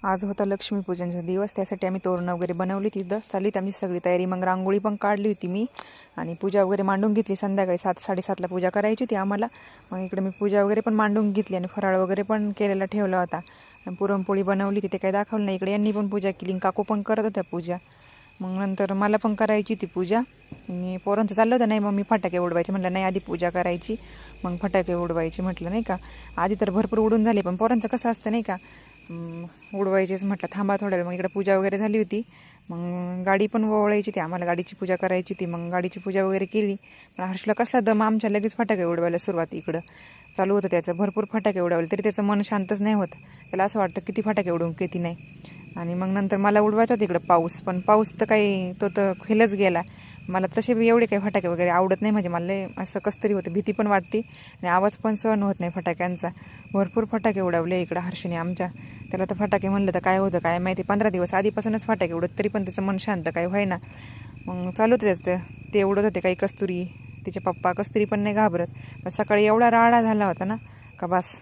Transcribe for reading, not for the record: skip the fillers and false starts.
आज होता लक्ष्मीपूजनचा दिवस, त्यासाठी आम्ही तोरण वगैरे बनवली. तिथं चाललीत आमची सगळी तयारी. मग रांगोळी पण काढली होती मी आणि पूजा वगैरे मांडून घेतली. संध्याकाळी 7-7:30ला पूजा करायची होती आम्हाला. मग इकडे मी पूजा वगैरे पण मांडून घेतली आणि फराळ वगैरे पण केलेला ठेवला होता. पुरणपोळी बनवली, तिथे काही दाखवलं नाही. इकडे यांनी पण पूजा केली, काकू पण करत होत्या पूजा. मग नंतर मला पण करायची ती पूजा. मी पोरांचं चाललं होतं, नाही मग फटाके उडवायचे म्हटलं, नाही आधी पूजा करायची मग फटाके उडवायचे म्हटलं, नाही का. आधी तर भरपूर उडून झाले, पण पोरांचं कसं असतं नाही का, उडवायचेच म्हटलं थांबा थोड्या वेळ. मग इकडे पूजा वगैरे झाली होती. मग गाडी पण ओवळायची होती आम्हाला, गाडीची पूजा करायची होती. मग गाडीची पूजा वगैरे केली. पण हर्षला कसला दम, आमच्या लगेच फटाके उडवायला सुरुवात इकडं चालू होतं त्याचं. भरपूर फटाके उडवले तरी त्याचं मन शांतच नाही होत. त्याला असं वाटतं किती फटाके उडवून किती नाही. आणि मग नंतर मला उडवायचा होता इकडं पाऊस, पण पाऊस तर काही तो तर खेळच गेला. मला तसे एवढे काही फटाके वगैरे आवडत नाही, म्हणजे मला असं कसं तरी होतं, भीती पण वाटते आणि आवाज पण सहन होत नाही फटाक्यांचा. भरपूर फटाके उडवले इकडं हर्षने आमच्या. त्याला तर फटाके म्हणलं तर काय होतं काय माहिती, 15 दिवस आधीपासूनच फटाके उडत, तरी पण त्याचं मन शांत काय व्हायना. मग चालू होतं त्याचं, ते उडत होते. काही कस्तुरी, तिचे पप्पा कस्तुरी पण नाही घाबरत. पण सकाळी एवढा राडा झाला होता ना का बस.